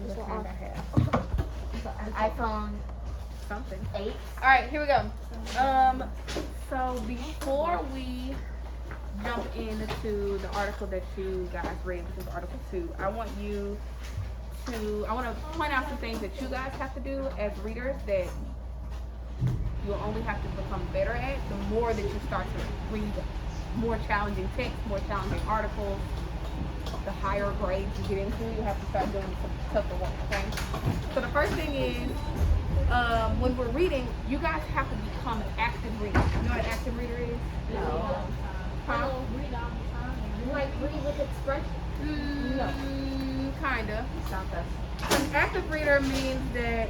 What kind I have? iPhone Something. 8. All right, here we go. So before we jump into the article that you guys read, which is Article 2, I want to point out some things that you guys have to do as readers that you'll only have to become better at the more that you start to read more challenging text, more challenging articles. The higher grades you get into, you have to start doing some tougher work, okay? So the first thing is, when we're reading, you guys have to become an active reader. You know what an active reader is? No. Huh? Read all the time. Like read with expression. No. Kinda. It's not that. An active reader means that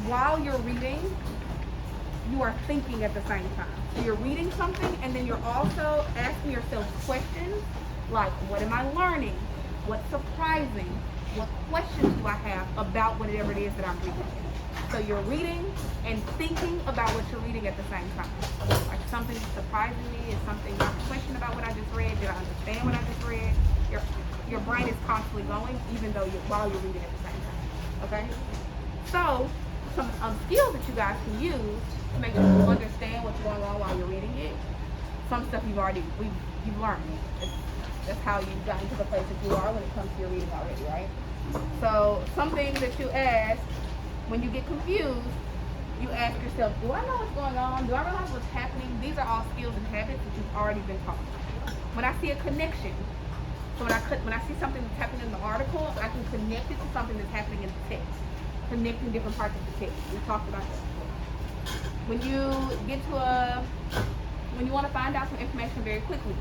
while you're reading, you are thinking at the same time. So you're reading something and then you're also asking yourself questions like, what am I learning? What's surprising? What questions do I have about whatever it is that I'm reading? So you're reading and thinking about what you're reading at the same time. Like something surprising me is something you have a question about what I just read. Did I understand what I just read? Your brain is constantly going even though while you're reading at the same time. Okay? So some skills that you guys can use to make sure you understand what's going on while you're reading it. Some stuff you've learned. That's how you've gotten to the place that you are when it comes to your reading already, right? So some things that you ask when you get confused, you ask yourself, do I know what's going on? Do I realize what's happening? These are all skills and habits that you've already been taught. When I see a connection, so when I see something that's happening in the article, I can connect it to something that's happening in the text. Connecting different parts of the text. We talked about that before. When you want to find out some information very quickly,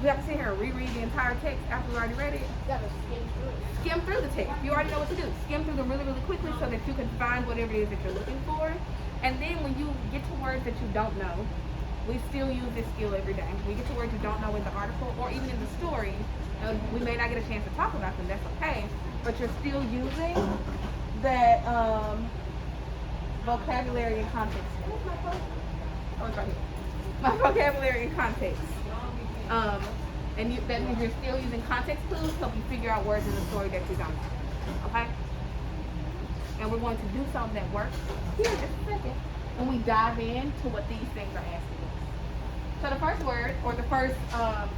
you have to sit here and reread the entire text after you already read it. You gotta skim through it. Skim through the text. You already know what to do. Skim through them really, really quickly so that you can find whatever it is that you're looking for. And then when you get to words that you don't know, we still use this skill every day. We get to words you don't know in the article or even in the story. We may not get a chance to talk about them. That's okay. But you're still using that vocabulary and context. Where's my phone? Oh, it's right here. My vocabulary and context. That means you're still using context clues to help you figure out words in the story that you don't know. Okay? And we're going to do some of that work here in just a second when we dive into what these things are asking us. So the first word, or the first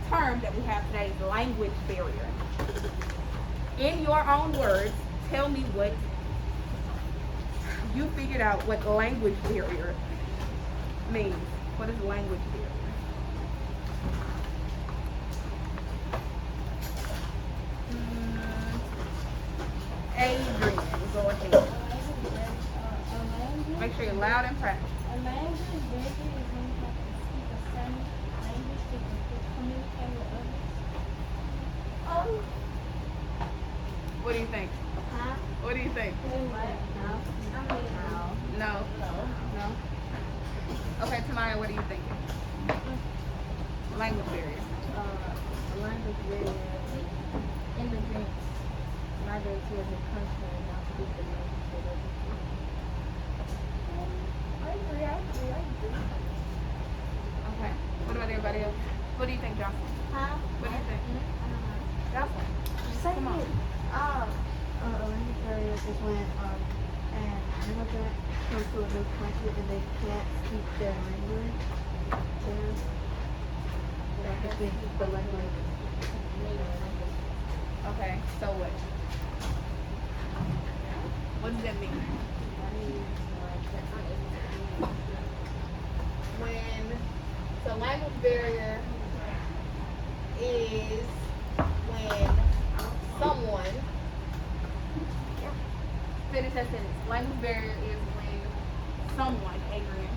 term that we have today is language barrier. In your own words, tell me what you figured out what language barrier means. What is language barrier? Adrian, go ahead. Make sure you're loud and proud. A language barrier is when you have to speak a certain language to communicate with others. What do you think? Huh? What do you think? No. No. Okay, Tamaya, what are you thinking? Language barrier. A language barrier is immigrants migrate to a new country and not speak the language they live in. I agree. Okay. What about everybody else? What do you think, Jocelyn? Huh? What do you think? Jocelyn? Come on. A language barrier is when an immigrant comes to a new country and they can't speak their language. They have to speak the language. Okay, so what? What does that mean? So language barrier is when someone, finish that sentence. Language barrier is when someone, Adrian,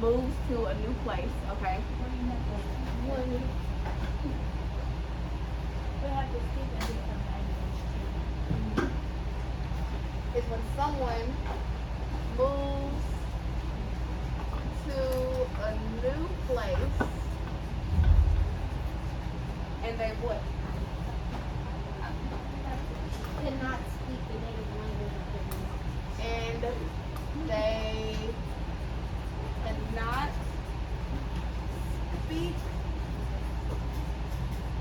moves to a new place, okay? We have to speak a different language. Is when someone moves to a new place and they what? Cannot speak the native language of their And they cannot speak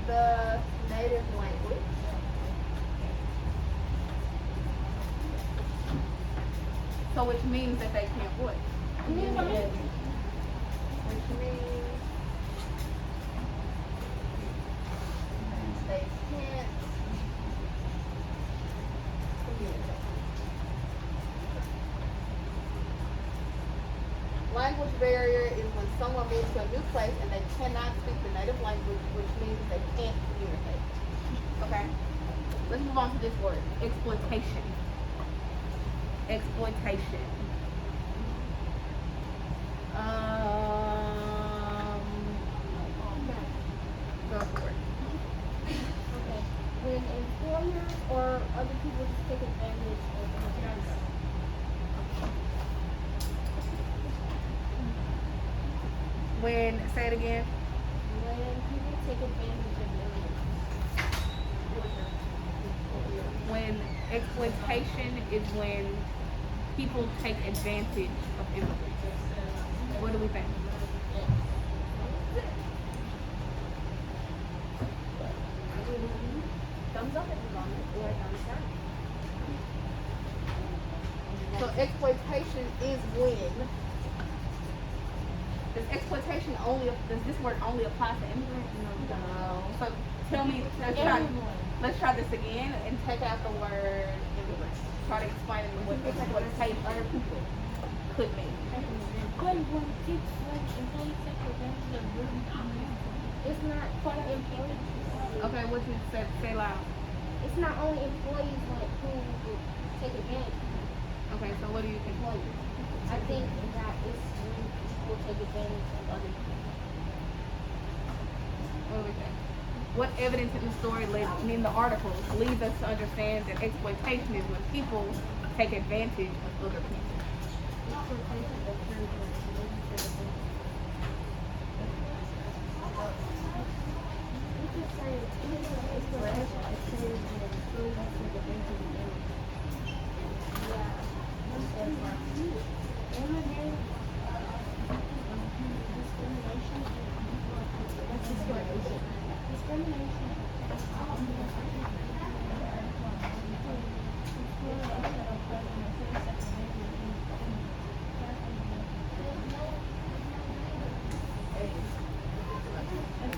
the native language So which means that they can't what? Communicate. Which means they can't communicate. Language barrier is when someone moves to a new place and they cannot speak the native language, which means they can't communicate. Okay? Let's move on to this word. Exploitation. Exploitation. Go for it. Okay. When employers or other people take advantage of immigrants. When, say it again. When people take advantage of immigrants. When exploitation is when people take advantage of immigrants. What do we think? Thumbs up if you want it, or thumbs down. So exploitation is when. Does exploitation does this word only apply to immigrants? No. So tell me, let's try this again and take out the word immigrants. Try to explain it what exploitation other people could mean. When employees take advantage of rude people, It's not for employees. Okay, what you say loud. It's not only employees who take advantage. Okay, so what do you think? Employees. I think that it's when people take advantage of other people. What do we think? What evidence in the story in the article leads us to understand that exploitation is when people take advantage of other people?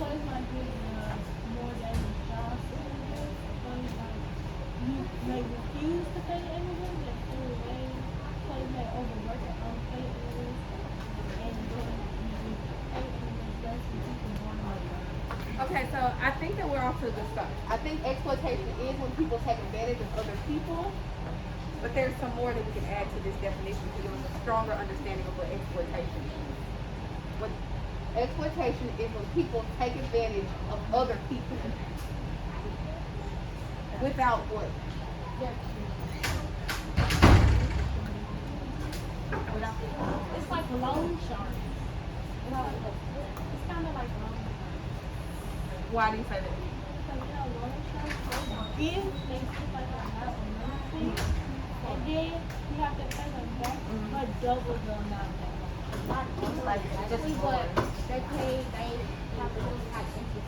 employees might be more than jobs. Employees may refuse to pay the immigrants and pull away. Employees may overwork and unpaid immigrants. And pay immigrants less than people normally. Okay, so I think that we're off to a good start. I think exploitation is when people take advantage of other people, but there's some more that we can add to this definition to give us a stronger understanding of what exploitation is. What exploitation is when people take advantage of other people without what? It's like loan sharks. It's kind of like loan sharks. Why do you say that? Because loan sharks give things just like a house or anything, and then you have to pay them back, but double the amount. Not exactly, but they have to have interest.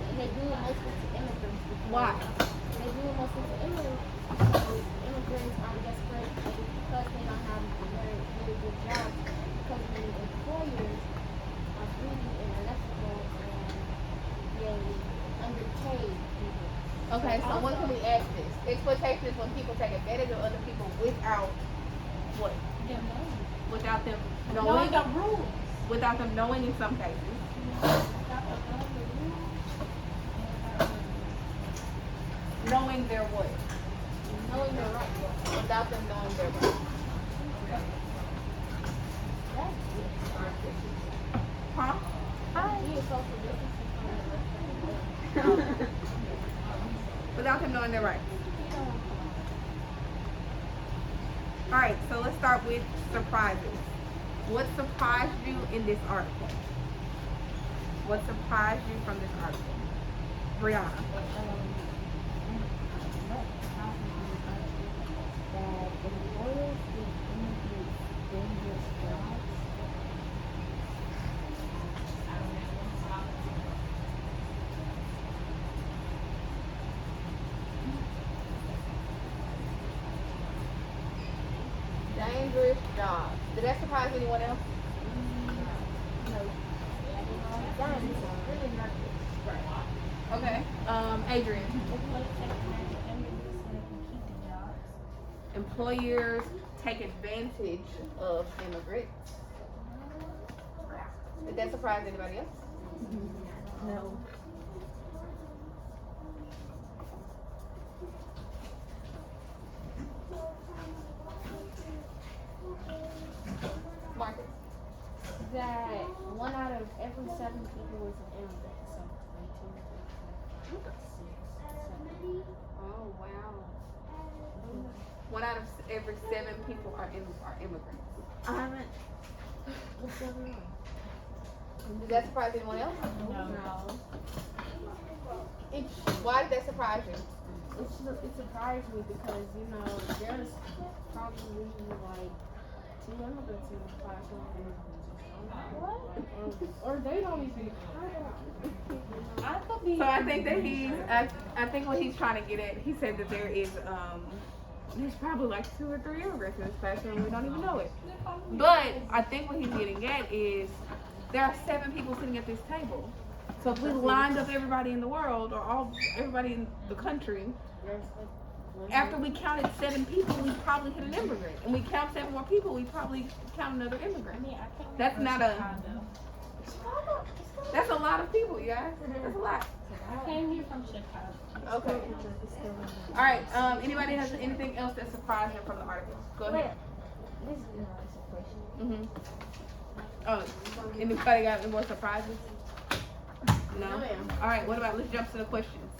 And they do it mostly to immigrants. Why? They do it mostly to immigrants. Because immigrants are desperate because they don't have very good jobs. Because the employers are greedy and unethical and they underpay people. Okay, so what can we add to this? Exploitation is when people take advantage of other people without what? Them money. Without them Knowing knowing. the rules. Without them knowing in some cases. Knowing their what? Knowing their rights. Without them knowing their rights. Huh? Without them knowing their rights. Alright, so let's start with surprises. What surprised you in this article? What surprised you from this article? Brianna. English jobs. Did that surprise anyone else? Okay. Adrian. Employers take advantage of immigrants. Did that surprise anybody else? No. Marcus. That 1 out of every 7 people is an immigrant. So 18. Oh wow. 1 out of every 7 people are immigrants. I haven't. What's the other one? Did that surprise anyone else? No. Why did that surprise you? It surprised me because, you know, there's probably like 2 immigrants in the classroom. What? Or they don't even. I could be. So I think that I think what he's trying to get at, he said that there's probably like 2 or 3 immigrants in this classroom. We don't even know it. But I think what he's getting at is there are 7 people sitting at this table. So if we lined up everybody in the world or everybody in the country, after we counted 7 people, we probably hit an immigrant. And we count 7 more people, we probably count another immigrant. That's not that's a lot of people, you guys. That's a lot. I came here from Chicago. Okay. All right. Anybody has anything else that surprised them from the article? Go ahead. This is a question. Oh, anybody got any more surprises? No. All right. What about? Let's jump to the questions.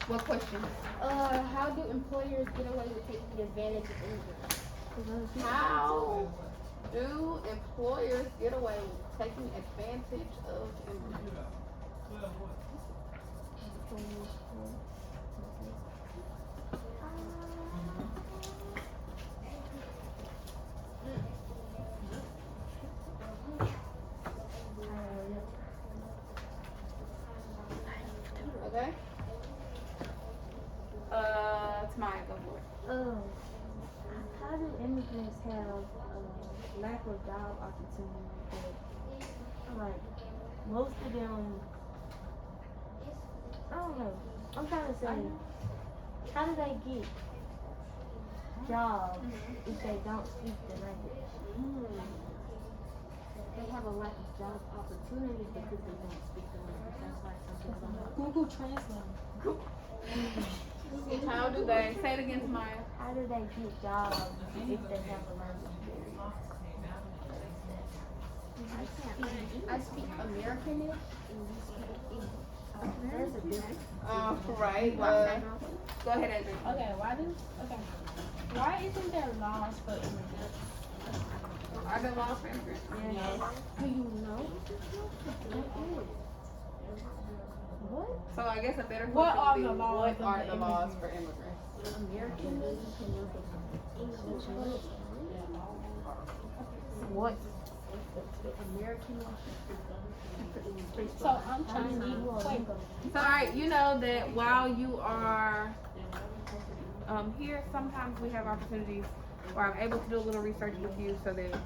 What questions? How do employers get away with taking advantage of immigrants? How do employers get away with taking advantage of immigrants? Okay. Tamaya, go for it. How do immigrants have lack of job opportunities? Like most of them, I don't know. I'm trying to say, how do they get jobs if they don't speak the language? They have a lack of job opportunities because they don't speak the language. That's why some people don't. Google Translate. How do they say it again, Tamaya? How do they get jobs if they have a language barrier? I speak Americanish and you speak English. There's a difference. Right. Go ahead, Andrew. Okay, why isn't there laws for immigrants? Are there laws for immigrants? Yes. Do you know? What? So I guess a better question What are would be, the laws what of are the the laws for immigrants? Americanish and English. What? Americanish. So I'm trying to wait. So, all right, you know that while you are here, sometimes we have opportunities where I'm able to do a little research with you so that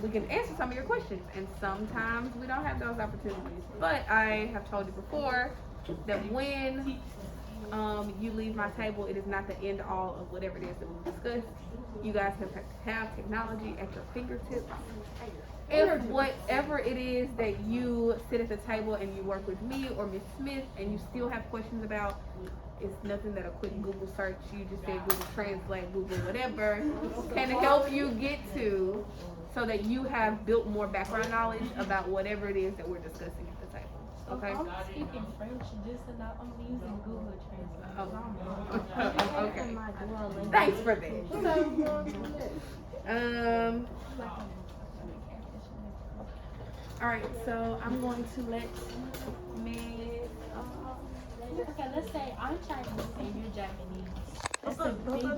we can answer some of your questions. And sometimes we don't have those opportunities. But I have told you before that when you leave my table, it is not the end all of whatever it is that we discussed. You guys have technology at your fingertips. If whatever it is that you sit at the table and you work with me or Miss Smith and you still have questions about, it's nothing that a quick Google search, you just say Google Translate, Google whatever, can help you get to, so that you have built more background knowledge about whatever it is that we're discussing at the table. Okay? I'm speaking French just enough. I'm using Google Translate. Oh. Okay. Thanks for that. All right, so I'm going to let Miss. Okay, let's say I'm Chinese and you're Japanese. It's a big